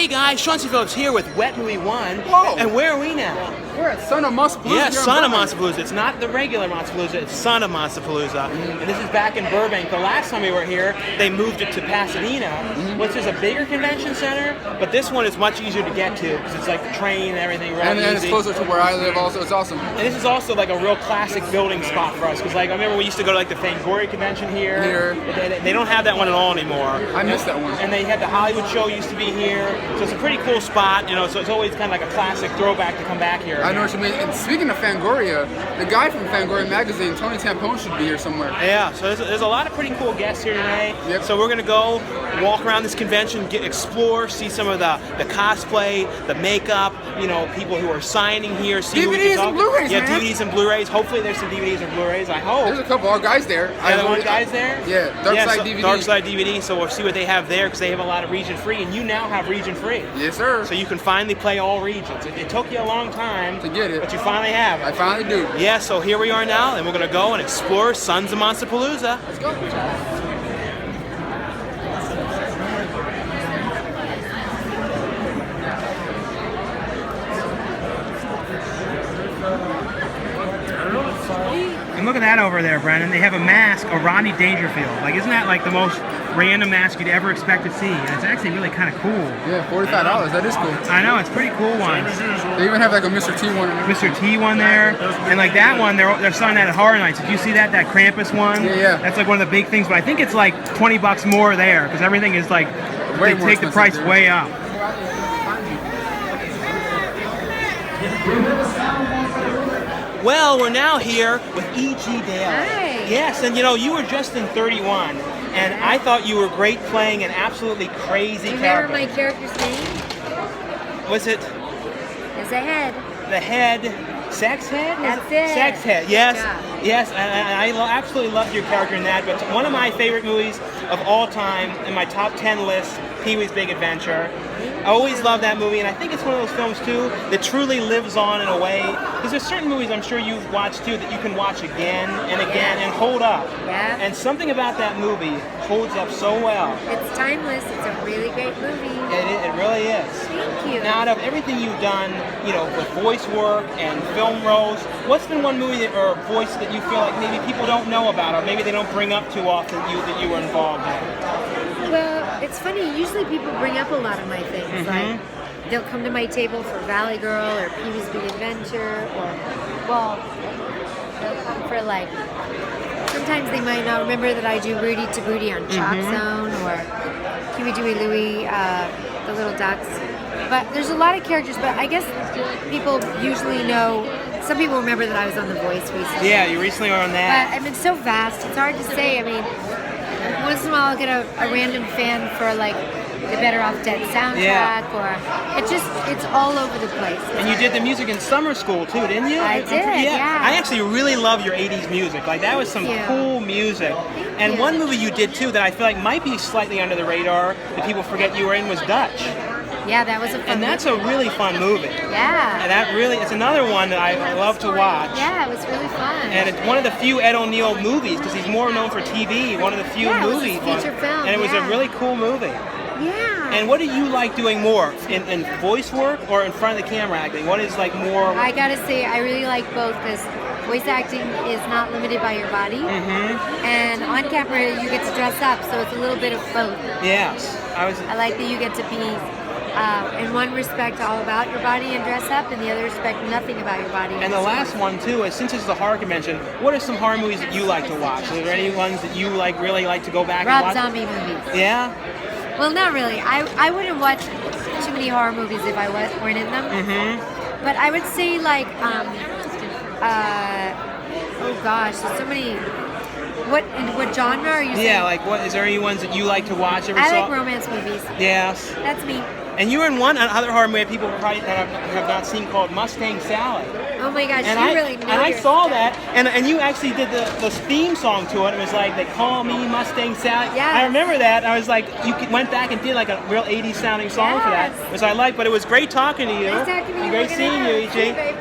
Hey guys, Sean C. Phillips here with Wet Movie 1. Whoa. And where are we now? We're at Son of Monsterpalooza. Yeah, Son of Monsterpalooza. It's not the regular Monsterpalooza, it's Son of Monsterpalooza. And this is back in Burbank. The last time we were here, they moved it to Pasadena, which is a bigger convention center, but this one is much easier to get to because it's like the train and everything, right? And it's closer to where I live also. It's awesome. And this is also like a real classic building spot for us because like I remember we used to go to like the Fangoria convention here. They don't have that one at all anymore. I missed that one. And they had the Hollywood show used to be here. So it's a pretty cool spot, you know, so it's always kind of like a classic throwback to come back here. I know what you mean. And speaking of Fangoria, the guy from Fangoria magazine, Tony Tampone, should be here somewhere. Yeah, so there's a lot of pretty cool guests here today. Yep. So we're going to go walk around this convention, explore, see some of the cosplay, the makeup, you know, people who are signing here. See DVDs and Blu-rays, Yeah, man. DVDs and Blu-rays. Hopefully there's some DVDs and Blu-rays, I hope. There's a couple of guys there. Guys there? Yeah, Darkside DVD. Darkside DVD, so we'll see what they have there because they have a lot of region-free, and you now have region-free. Yes, sir. So you can finally play all regions. It took you a long time to get it, but you finally have it. I finally do. Yeah, so here we are now, and we're going to go and explore Sons of Monsterpalooza. Let's go. And look at that over there, Brennan. They have a mask of Rodney Dangerfield. Like, isn't that like the most random mask you'd ever expect to see? And it's actually really kind of cool. Yeah, $45. That is cool. I know, it's a pretty cool one. They even have like a Mr. T one. Mr. T one there, and like that one, they're selling that at Horror Nights. Did you see that Krampus one? Yeah. That's like one of the big things, but I think it's like $20 more there because everything is like Way they more take the price expensive. way up. Well, we're now here with E.G. Daly. Hi. Yes, and you know, you were just in 31, and I thought you were great playing an absolutely crazy Do you character. remember my character's name? Was it It's a head. the head, Sex Head? That's it. Sex Head, yes. Good job. Yes, and I absolutely loved your character in that, but one of my favorite movies of all time, in my top 10 list, Pee-wee's Big Adventure. I always love that movie, and I think it's one of those films, too, that truly lives on in a way. Because there's certain movies I'm sure you've watched, too, that you can watch again and again and hold up. Yeah. And something about that movie holds up so well. It's timeless. It's a really great movie. It really is. Thank you. Now, out of everything you've done, you know, with voice work and film roles, what's been one movie or voice that you feel like maybe people don't know about, or maybe they don't bring up too often that you were involved in? Well, it's funny. Usually people bring up a lot of my things. Like, they'll come to my table for Valley Girl or Pee-wee's Big Adventure, or, well, they'll come for, like, sometimes they might not remember that I do Rudy to Booty on Chop Zone, or Huey, Dewey, Louie, the Little Ducks. But there's a lot of characters, but I guess people usually know. Some people remember that I was on The Voice recently. Yeah, you recently were on that. But I mean, it's so vast. It's hard to say. I mean, once in a while I'll get a random fan for like the Better Off Dead soundtrack, or it's all over the place. And you did the music in summer school too, didn't you? I did, yeah. I actually really love your 80s music. Like that was some cool music. And one movie you did too that I feel like might be slightly under the radar that people forget you were in was Dutch. Yeah, that was a fun And that's movie. a really fun movie. Yeah. And that really, it's another one that I love to watch. Yeah, it was really fun. And it's one of the few Ed O'Neill movies, because he's more known for TV, one of the few movies. It was his feature film, and it was a really cool movie. Yeah. And what do you like doing more, in voice work or in front of the camera acting? What is like more? I gotta say, I really like both, because voice acting is not limited by your body. And on camera, you get to dress up, so it's a little bit of both. Yes. I like that you get to be, in one respect, all about your body and dress up, and the other respect, nothing about your body. And the last one too is, since this is a horror convention, what are some horror movies that you like to watch? Are there any ones that you really like to go back and watch? Rob Zombie movies. Yeah? Well, not really. I wouldn't watch too many horror movies if I weren't in them. But I would say like, oh gosh, there's so many. What genre are you saying? Yeah, like what? Is there any ones that you like to watch? I like romance movies. Yes. That's me. And you were in one other horror movie people probably have not seen called Mustang Sally. Oh my gosh, And you really know And I your saw stuff. that, and you actually did the theme song to it. It was like, they call me Mustang Sally. Yes. I remember that. I was like, you went back and did like a real 80s sounding song for that, which I liked, but it was great talking to you. Nice talking to you. Great seeing you, E.G. See you, babe.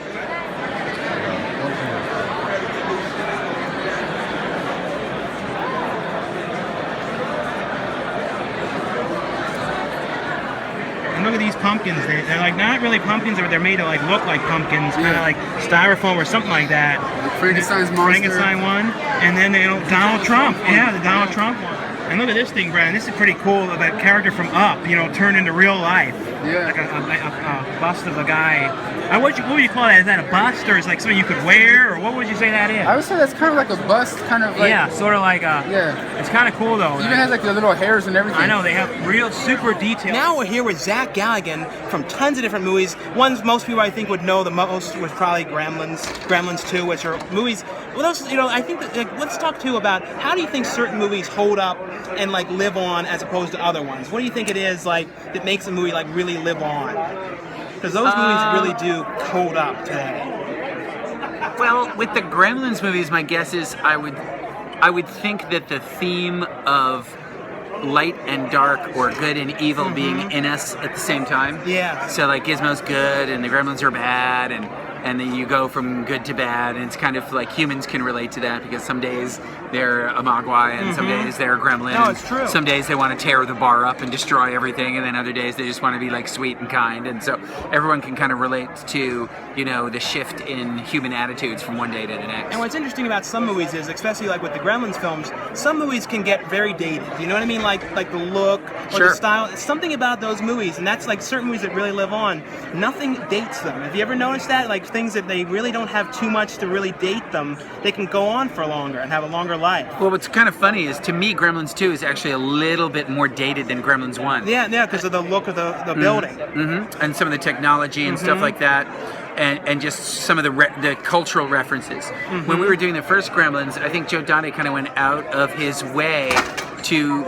And look at these pumpkins. They're like not really pumpkins, but they're made to like look like pumpkins, kind of like styrofoam or something like that. Frankenstein's monster. Frankenstein one, and then Donald Trump. Yeah, the Donald Trump one. And look at this thing, Brandon. This is pretty cool. That character from Up, turned into real life. Yeah. Like a bust of a guy. What would you call that? Is that a bust, or is it like something you could wear, or what would you say that is? I would say that's kind of like a bust, kind of like. Yeah, sort of like a. Yeah. It's kind of cool though. It even has like the little hairs and everything. I know, they have real super detail. Now we're here with Zach Galligan from tons of different movies. Ones most people I think would know the most was probably Gremlins 2, which are movies. Well, those, I think that, let's talk too about how do you think certain movies hold up and like live on as opposed to other ones? What do you think it is like that makes a movie like really live on? Because those movies really do hold up today. Well, with the Gremlins movies, my guess is I would think that the theme of light and dark or good and evil being in us at the same time. Yeah. So like Gizmo's good and the Gremlins are bad, and then you go from good to bad, and it's kind of like humans can relate to that because some days they're a Mogwai and some days they're a gremlin. No, it's true. Some days they want to tear the bar up and destroy everything, and then other days they just want to be like sweet and kind. And so everyone can kind of relate to, the shift in human attitudes from one day to the next. And what's interesting about some movies is, especially like with the Gremlins films, some movies can get very dated. You know what I mean? Like the look or the style. It's something about those movies, and that's like certain movies that really live on. Nothing dates them. Have you ever noticed that? Like things that they really don't have too much to really date them, they can go on for longer and have a longer life. Well, what's kind of funny is, to me, Gremlins 2 is actually a little bit more dated than Gremlins 1. Yeah, because of the look of the building. And some of the technology and stuff like that. And just some of the cultural references. When we were doing the first Gremlins, I think Joe Dante kind of went out of his way to,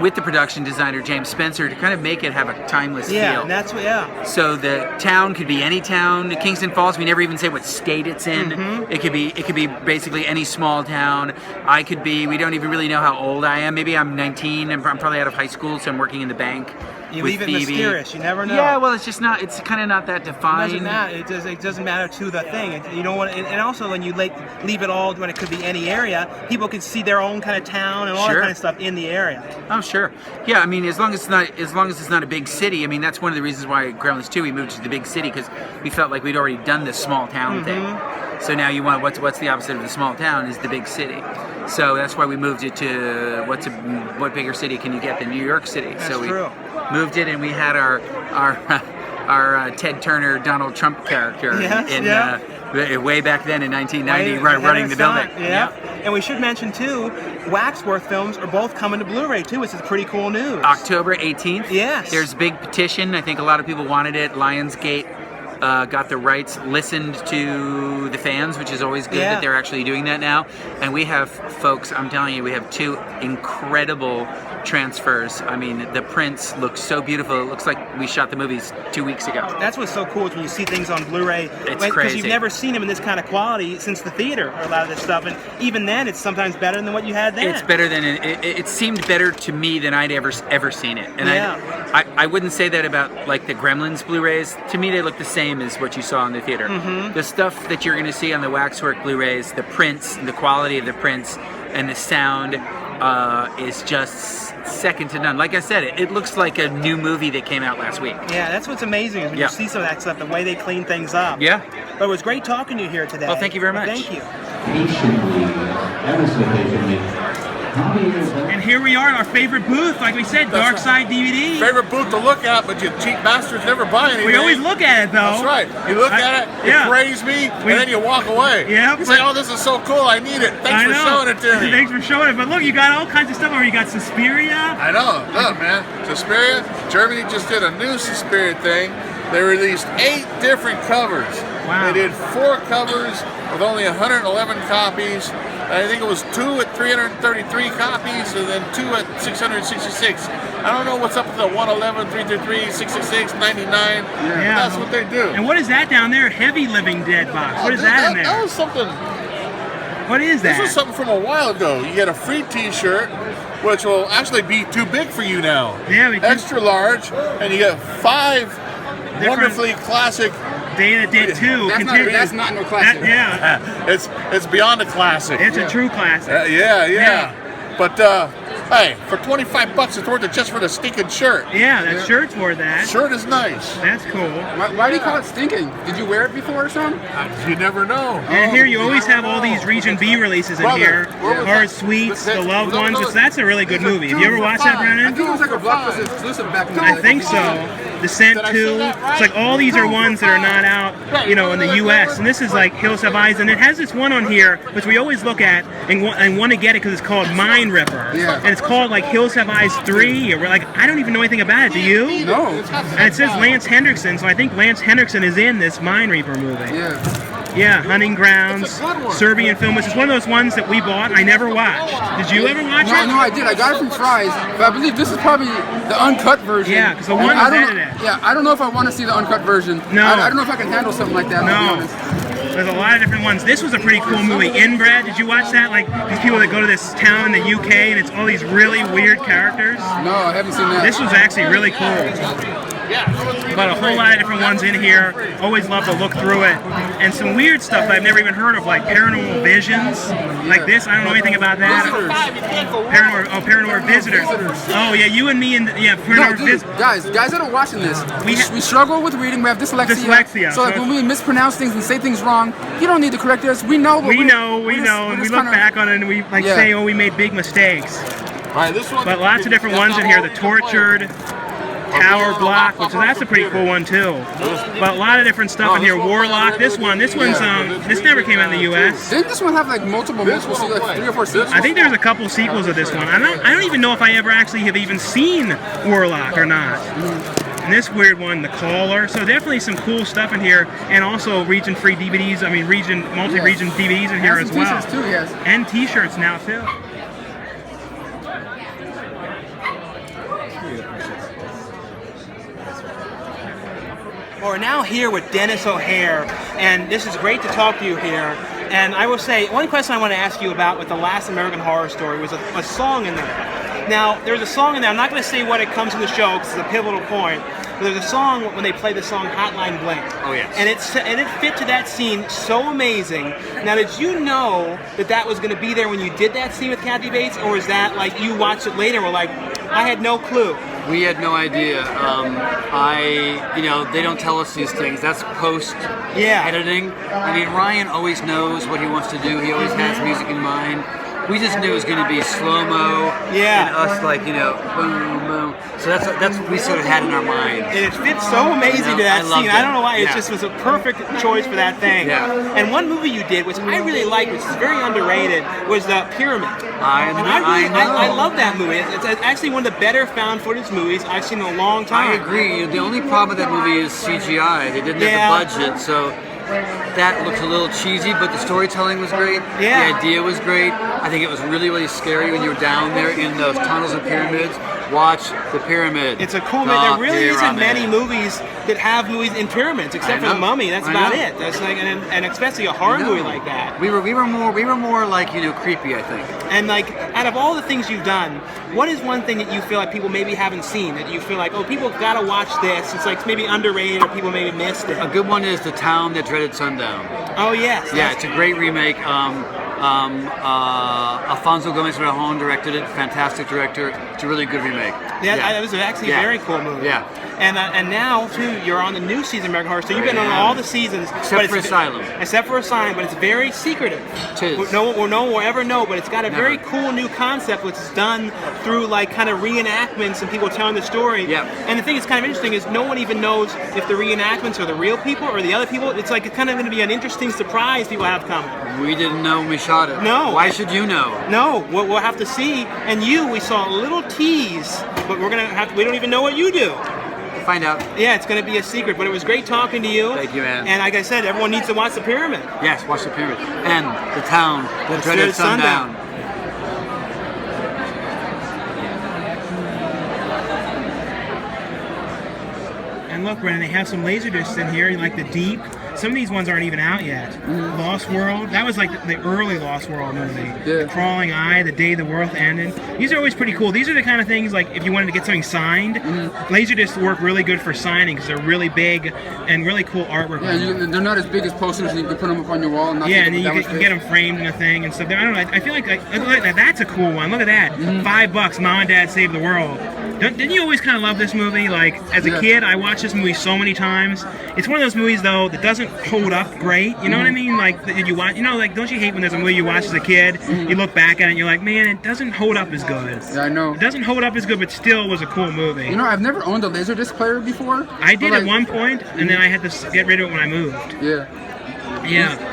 with the production designer James Spencer, to kind of make it have a timeless feel. Yeah, and that's what, So the town could be any town. Kingston Falls, we never even say what state it's in. It could be basically any small town. I could be. We don't even really know how old I am. Maybe I'm 19. I'm probably out of high school, so I'm working in the bank. You with leave it Phoebe. mysterious. You never know. Yeah, well, it's just not. It's kind of not that defined. It doesn't matter. It doesn't matter to the thing. You don't want. And also, when you leave it all when it could be any area, people can see their own kind of town and all that kind of stuff in the area. Oh, sure. Yeah, I mean, as long as it's not a big city. I mean, that's one of the reasons why Gremlins 2 we moved to the big city, because we felt like we'd already done this small town thing. So now you want what's the opposite of the small town is the big city. So that's why we moved it to what bigger city can you get than New York City? That's so we true. Moved it, and we had our Ted Turner Donald Trump character way back then in 1990 running the building. Yeah. And we should mention too, Waxworth films are both coming to Blu-ray too, which is pretty cool news. October 18th. Yes. There's a big petition. I think a lot of people wanted it. Lionsgate got the rights, listened to the fans, which is always good that they're actually doing that now. And we have, folks, I'm telling you, we have 2 incredible transfers. I mean, the prints look so beautiful. It looks like we shot the movies 2 weeks ago. That's what's so cool is when you see things on Blu-ray. It's crazy. Because you've crazy. never seen them in this kind of quality since the theater, or a lot of this stuff. And even then, it's sometimes better than what you had then. It's better than it seemed better to me than I'd ever seen it. And I wouldn't say that about like the Gremlins Blu-rays. To me, they look the same as what you saw in the theater. The stuff that you're going to see on the Waxwork Blu-rays, the prints, the quality of the prints, and the sound is just second to none. Like I said, it looks like a new movie that came out last week. Yeah, that's what's amazing is when you see some of that stuff, the way they clean things up. Yeah. But it was great talking to you here today. Well, thank you very much. Thank you. Patiently, ever so patiently. And here we are at our favorite booth, like we said, Darkside DVD. Favorite booth to look at, but you cheap bastards never buy anything. We always look at it, though. That's right. You look at it, you praise me, and then you walk away. Yeah. You say, oh, this is so cool, I need it. Thanks for showing it to me. Thanks for showing it. But look, you got all kinds of stuff over. You got Suspiria. I know. Look, man. Suspiria, Germany just did a new Suspiria thing. They released 8 different covers. Wow. They did 4 covers with only 111 copies. I think it was 2 at 333 copies, and then 2 at 666. I don't know what's up with the 111, 333, 666, 99. Yeah. That's what they do. And what is that down there? Heavy Living Dead box. What is that in there? That was something. What is that? This was something from a while ago. You get a free T-shirt, which will actually be too big for you now. Yeah, we can. Extra large, and you get 5 wonderfully classic. Day that did 2. That's not no classic. Yeah. It's beyond a classic. It's a true classic. Yeah. But Hey, for 25 bucks, it's worth it just for the stinking shirt. Yeah, that shirt's worth that. Shirt is nice. That's cool. Why do you call it stinking? Did you wear it before or something? You never know. And here you always have all these Region B releases in here. Horror Sweets, The Loved Ones, which that's a really good movie. Have you ever watched that, I Brennan? think it was like a Blockbuster exclusive back in the day. I think so. Descent 2. It's like all these are ones that are not out, you know, in the U.S. And this is like Hills Have Eyes, and it has this one on here which we always look at and want to get it because it's called Mind Ripper, and it's called like Hills Have Eyes 3, or like I don't even know anything about it. Do you? No. And it says Lance Henriksen, so I think Lance Henriksen is in this Mind Reaper movie. Yeah, Hunting Grounds, Serbian film. It's one of those ones that we bought. I never watched. Did you ever watch it? No, I did. I got it from Fry's, but I believe this is probably the uncut version. Yeah, because the one is edited. Yeah, I don't know if I want to see the uncut version. No. I don't know if I can handle something like that. To be honest. There's a lot of different ones. This was a pretty cool movie, Inbred. Did you watch that? Like these people that go to this town in the UK and it's all these really weird characters. No, I haven't seen that. This was actually really cool. But a whole lot of different ones in here. Always love to look through it. And some weird stuff that I've never even heard of, like Paranormal Visions. Like this, I don't know anything about that. Paranormal Visitors. Oh yeah, you and me and Paranormal Visitors. Guys that are watching this, we struggle with reading. We have dyslexia. So like when we mispronounce things and say things wrong, you don't need to correct us. We know. We know, and we look back on it and we like say, oh, we made big mistakes. All right, this one. But lots of different ones in here. The Tortured, Tower Block, which that's a pretty cool one too. But a lot of different stuff in here. Warlock. This one's this never came out in the U.S. Didn't this one have like multiple sequels, like 3 or 4 sequels? I think there's a couple sequels of this one. I don't even know if I ever actually have even seen Warlock or not. And this weird one, The Caller. So definitely some cool stuff in here, and also region-free DVDs. I mean, multi-region DVDs in here as well. T-shirts too, yes. And T-shirts now too. We're now here with Denis O'Hare, and this is great to talk to you here. And I will say, one question I want to ask you about with the last American Horror Story was a song in there. Now, there's a song in there, I'm not going to say what it comes in the show because it's a pivotal point, but there's a song when they play the song Hotline Bling. Oh, yes. And it fit to that scene so amazing. Now, did you know that was going to be there when you did that scene with Kathy Bates, or is that like you watched it later and were like, I had no clue? We had no idea. They don't tell us these things. That's post-editing. I mean, Ryan always knows what he wants to do. He always has music in mind. We just knew it was going to be slow-mo, and us like, boom, boom. So that's what we sort of had in our mind. And it fits so amazing to that scene. I don't know why, it just was a perfect choice for that thing. Yeah. And one movie you did, which I really liked, which is very underrated, was The Pyramid. I love that movie. It's actually one of the better found footage movies I've seen in a long time. I agree. The only problem with that movie is CGI. They didn't have the budget, so that looked a little cheesy, but the storytelling was great. Yeah. The idea was great. I think it was really, really scary when you were down there in those tunnels and pyramids. Watch The Pyramid. It's a cool movie. There really isn't many movies that have movies in pyramids, except for The Mummy. That's about it. That's like, and especially a horror movie like that. We were more like creepy, I think. And like, out of all the things you've done, what is one thing that you feel like people maybe haven't seen that you feel like, oh, people gotta watch this? It's like maybe underrated or people maybe missed it. A good one is The Town That Dreaded Sundown. Oh yes. Yeah, it's a great remake. Alfonso Gomez-Rejon directed it. Fantastic director. It's a really good remake. Yeah, it was actually a very cool movie. Yeah. And now too, you're on the new season of American Horror Story. You've been on all the seasons, except for Asylum. Except for Asylum, but it's very secretive. It is. No one will ever know, but it's got a very cool new concept, which is done through like kind of reenactments and people telling the story. Yeah. And the thing that's kind of interesting is no one even knows if the reenactments are the real people or the other people. It's like it's kind of going to be an interesting surprise people have coming. We didn't know when we shot it. No. Why should you know? No, we'll have to see. And we saw a little tease, but we don't even know what you do. Find out. Yeah, it's going to be a secret, but it was great talking to you. Thank you, man. And like I said, everyone needs to watch The Pyramid. Yes, watch The Pyramid. And The Town That Dreaded Sundown. And look, Brennan, they have some laser discs in here, like the Deep, some of these ones aren't even out yet. Lost World, that was like the early Lost World movie. The Crawling Eye, The Day the World Ended. These are always pretty cool. These are the kind of things like if you wanted to get something signed, Laserdiscs work really good for signing because they're really big and really cool artwork. Yeah, they're not as big as posters, and you can put them up on your wall. And yeah, and then you get them framed in a thing and stuff. I don't know. I feel like that's a cool one. Look at that. $5. Mom and Dad Save the World. Didn't you always kind of love this movie? Like, as a kid, I watched this movie so many times. It's one of those movies, though, that doesn't hold up great. You know what I mean? Like, did you watch? You know, like, don't you hate when there's a movie you watch as a kid, you look back at it, and you're like, man, it doesn't hold up as good. Yeah, I know. It doesn't hold up as good, but still was a cool movie. You know, I've never owned a Laserdisc player before. I did at one point, and then I had to get rid of it when I moved. Yeah.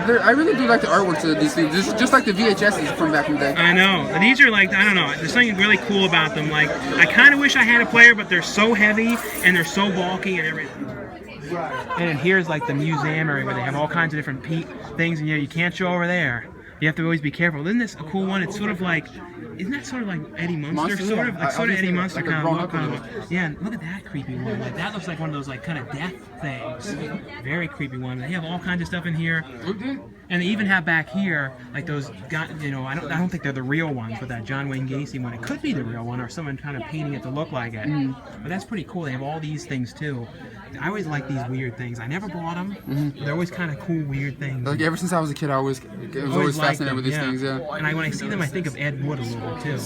I really do like the artwork to these things, just like the VHSs from back in the day. I know. These are like, I don't know, there's something really cool about them. Like, I kind of wish I had a player, but they're so heavy, and they're so bulky and everything. And then here's like the museum area where they have all kinds of different things, and you can't show over there. You have to always be careful. Isn't this a cool one? It's sort of like, isn't that sort of like Eddie Munster? Sort of Eddie Munster kind of. Yeah, and look at that creepy one. Like that looks like one of those like kind of death things. Very creepy one. They have all kinds of stuff in here. And they even have back here like those. You know, I don't think they're the real ones, but that John Wayne Gacy one. It could be the real one, or someone kind of painting it to look like it. But that's pretty cool. They have all these things too. I always like these weird things. I never bought them. They're always kind of cool, weird things. Like ever since I was a kid, I was always fascinated with these things. Yeah. And when I see them, I think of Ed Wood a little bit too.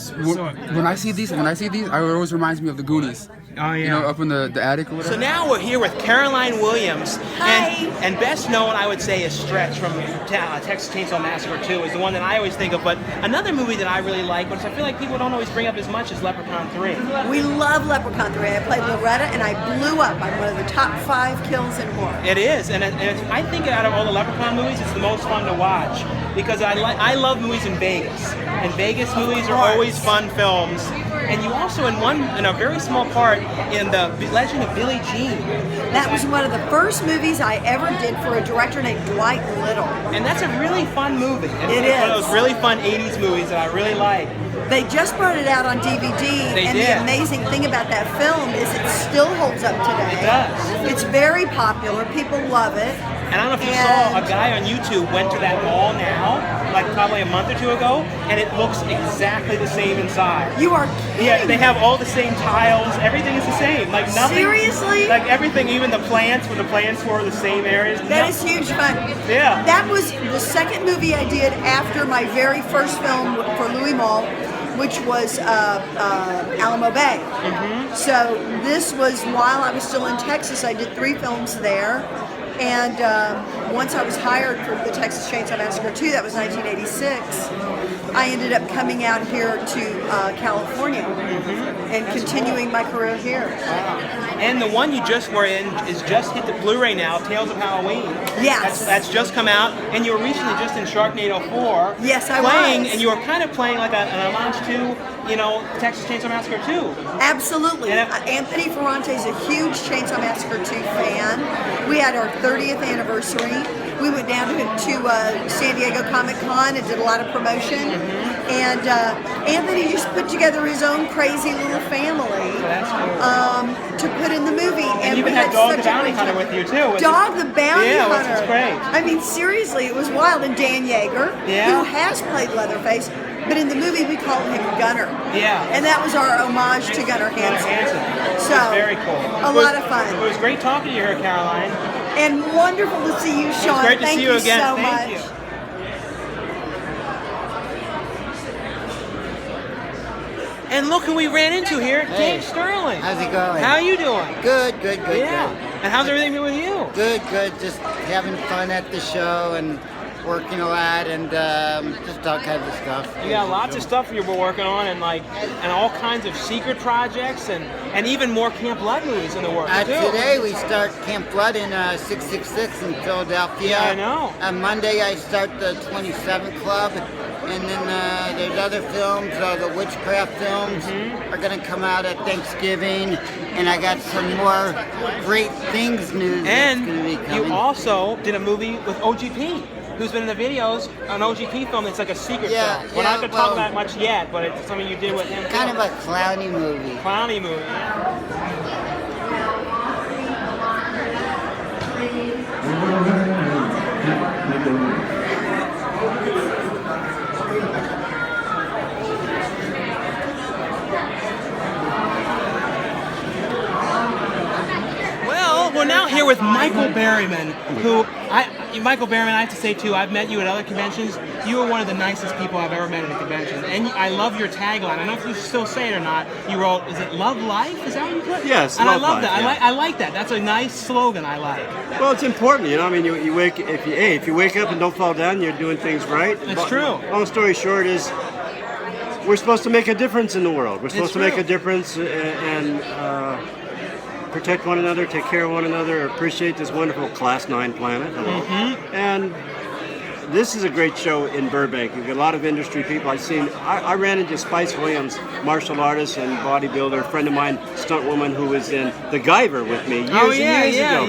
When I see these, it always reminds me of the Goonies. Oh yeah. You know, up in the attic or whatever. So now we're here with Caroline Williams. Hi. And best known, I would say, is Stretch from Texas Chainsaw Massacre 2 is the one that I always think of. But another movie that I really like, which I feel like people don't always bring up as much, is Leprechaun 3. We love Leprechaun 3. I played Loretta, and I blew up. I'm one of the top 5 kills in horror. It is, and I think out of all the Leprechaun movies, it's the most fun to watch because I love movies in Vegas, and Vegas movies are always fun films. And you also, in a very small part, in the Legend of Billie Jean. That was one of the first movies I ever did for a director named Dwight Little. And that's a really fun movie. It is. One of those really fun 80s movies that I really like. They just brought it out on DVD, the amazing thing about that film is it still holds up today. It does. It's very popular. People love it. And I don't know if you saw, a guy on YouTube went to that mall now, like probably a month or two ago, and it looks exactly the same inside. You are kidding. Yeah, they have all the same tiles. Everything is the same. Like nothing. Seriously? Like everything, even the plants, where the plants were the same areas. That is huge fun. Yeah. That was the second movie I did after my very first film for Louis Mall, which was Alamo Bay. So this was while I was still in Texas. I did 3 films there. And once I was hired for the Texas Chainsaw Massacre 2, that was 1986, I ended up coming out here to California and continuing my career here. And the one you just were in is just hit the Blu-ray now, Tales of Halloween. Yes. That's just come out, and you were recently just in Sharknado 4. Yes, I was. was. And you were kind of playing like an homage to, you know, Texas Chainsaw Massacre 2. Absolutely. Anthony Ferrante is a huge Chainsaw Massacre 2 fan. We had our 30th anniversary. We went down to San Diego Comic Con and did a lot of promotion. And Anthony just put together his own crazy little family to put in the movie. And you even had Dog the Bounty Hunter with you too. Dog the Bounty Hunter. Yeah, which is great. I mean, seriously, it was wild. And Dan Yeager, who has played Leatherface, but in the movie we called him Gunner. Yeah. And that was our homage to Gunner Hansen. So, very cool. A lot of fun. It was great talking to you here, Caroline. And wonderful to see you, Sean. It's great to Thank see you again. So Thank much. you. And look who we ran into here, Dave Stirling. How's it going? How you doing? Good. Yeah. And how's everything been with you? Good. Just having fun at the show and working a lot and just all kinds of stuff. You got lots of stuff you've been working on and all kinds of secret projects and even more Camp Blood movies in the works too. Today we start Camp Blood in 666 in Philadelphia. Yeah, I know. On Monday I start the 27 Club. And then there's other films, the witchcraft films are going to come out at Thanksgiving. And I got some more great things news that's going to be coming. You also did a movie with OGP, who's been in the videos, an OGP film that's like a secret film. We're not going to talk about it much yet, but it's something you did with him. Kind of a clowny movie. Clowny movie, yeah. We're now here with Michael Berryman, who Michael Berryman, I have to say too, I've met you at other conventions. You are one of the nicest people I've ever met at a convention, and I love your tagline. I don't know if you still say it or not. You wrote, "Is it Love Life?" Is that what you put? Yes, and Love I love Life, that. yeah. I like that. That's a nice slogan. I like. Well, it's important, you know. I mean, you wake if you wake up and don't fall down, you're doing things right. It's true. Long story short is, we're supposed to make a difference in the world. We're supposed to make a difference and protect one another, take care of one another, appreciate this wonderful Class 9 planet. Hello. And this is a great show in Burbank. You've got a lot of industry people. I ran into Spice Williams, martial artist and bodybuilder, a friend of mine, stunt woman who was in The Guyver with me years and years ago.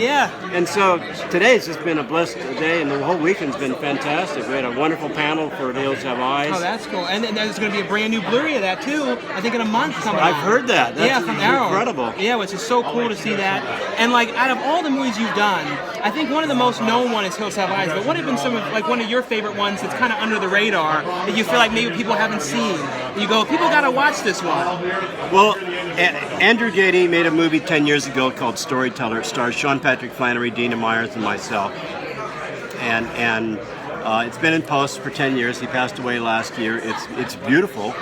And so today's just been a blessed day, and the whole weekend's been fantastic. We had a wonderful panel for The Hills Have Eyes. Oh, that's cool. And there's going to be a brand new Blu-ray of that too, I think in a month coming out. I've heard that. That's from Arrow. incredible. Yeah, which is so cool to see that. And like, out of all the movies you've done, I think one of the most known one is Hills Have Eyes, but what have been some of, like, one of your favorite ones that's kind of under the radar that you feel like maybe people haven't seen? You go, people got to watch this one. Well, Andrew Gady made a movie 10 years ago called Storyteller. It stars Sean Patrick Flannery, Dina Myers, and myself. And it's been in post for 10 years. He passed away last year. It's beautiful.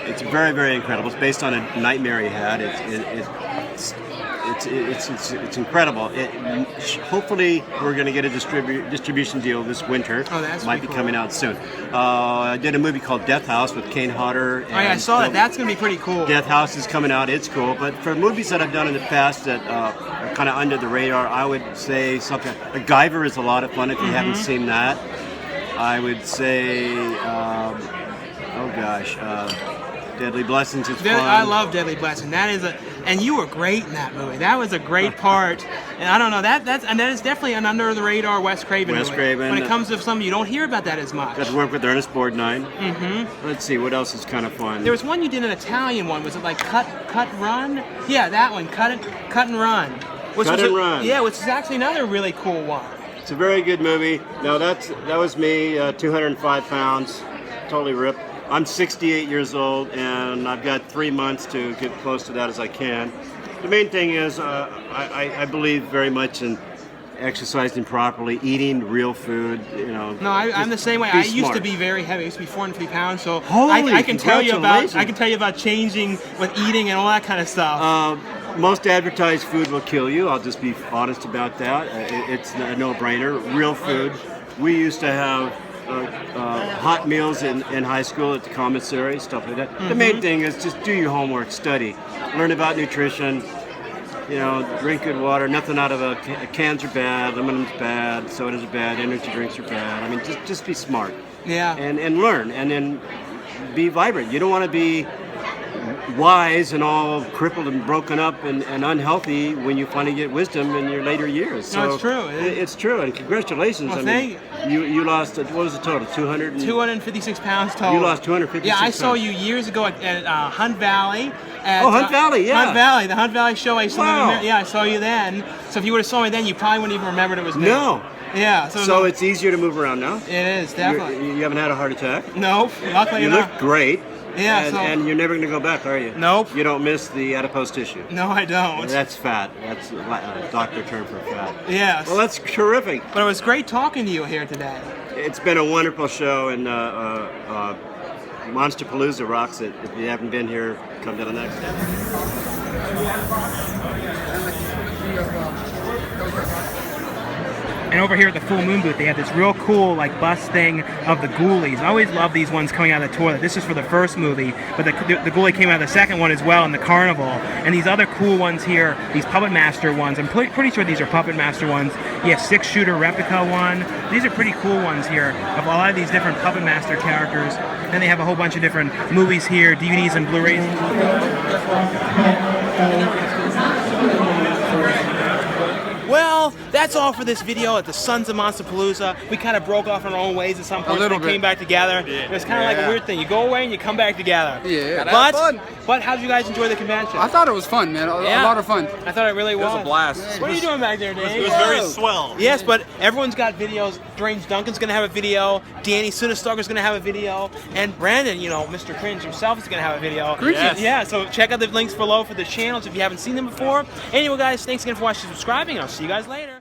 It's very, very incredible. It's based on a nightmare he had. It's incredible. Hopefully, we're going to get a distribution deal this winter. Oh, that's might be coming out soon. I did a movie called Death House with Kane Hodder. Oh, yeah, I saw that. That's going to be pretty cool. Death House is coming out. It's cool. But for movies that I've done in the past that are kind of under the radar, I would say something. Guyver is a lot of fun if you haven't seen that. I would say, Deadly Blessings is fun. I love Deadly Blessing. That is and you were great in that movie. That was a great part. And I don't know, that is definitely an under the radar Wes Craven movie. When it comes to something, you don't hear about that as much. Got to work with Ernest Borgnine. Let's see, what else is kind of fun? There was one you did, an Italian one. Was it like Cut Run? Yeah, that one. Cut and Run. Run. Yeah, which is actually another really cool one. It's a very good movie. No, that was me, 205 pounds, totally ripped. I'm 68 years old, and I've got 3 months to get close to that as I can. The main thing is I believe very much in exercising properly, eating real food, you know. No, I'm the same way. I used to be very heavy. I used to be 450 pounds, so I can tell you about changing with eating and all that kind of stuff. Most advertised food will kill you. I'll just be honest about that. It's a no-brainer. Real food. We used to have hot meals in high school at the commissary, stuff like that. The main thing is just do your homework, study, learn about nutrition, you know, drink good water. Nothing out of cans are bad, aluminum's bad, sodas are bad, energy drinks are bad. I mean, just be smart. Yeah. And learn, and then be vibrant. You don't want to be wise and all crippled and broken up and unhealthy when you finally get wisdom in your later years. So no, it's true. It's true, and congratulations. Well, you lost, what was the total? 256 pounds total. You lost 256 Yeah, I pounds. saw you years ago at Hunt Valley. Hunt Valley, yeah. Hunt Valley, the Hunt Valley show. I used to live in, yeah, I saw you then. So if you would have saw me then, you probably wouldn't even remembered it was me. No. Yeah. So it's easier to move around now? It is, definitely. You haven't had a heart attack? No, luckily you not. You look great. Yeah, and you're never going to go back, are you? Nope. You don't miss the adipose tissue? No, I don't. That's fat. That's a doctor term for fat. Yes. Well, that's terrific. But it was great talking to you here today. It's been a wonderful show, and Monsterpalooza rocks it. If you haven't been here, come to the next one. And over here at the Full Moon booth, they have this real cool, like, bust thing of the Ghoulies. I always love these ones coming out of the toilet. This is for the first movie, but the Ghoulie came out of the second one as well in the carnival. And these other cool ones here, these Puppet Master ones, I'm pretty sure these are Puppet Master ones. Yeah, 6-shooter replica one. These are pretty cool ones here of a lot of these different Puppet Master characters. And they have a whole bunch of different movies here, DVDs and Blu-rays. Well, that that's all for this video at the Sons of Monsterpalooza. We kind of broke off in our own ways at some point. A little Came back together. It was kind of like a weird thing. You go away and you come back together. Yeah. But how did you guys enjoy the convention? I thought it was fun, man. A lot of fun. I thought it really was. It was a blast. What are you doing back there, Dave? It was very swell. Yes, but everyone's got videos. Strange Duncan's going to have a video. Danny Sunistalker's going to have a video. And Brandon, you know, Mr. Cringe himself is going to have a video. Yes. Yeah, so check out the links below for the channels if you haven't seen them before. Anyway, guys, thanks again for watching and subscribing. I'll see you guys later.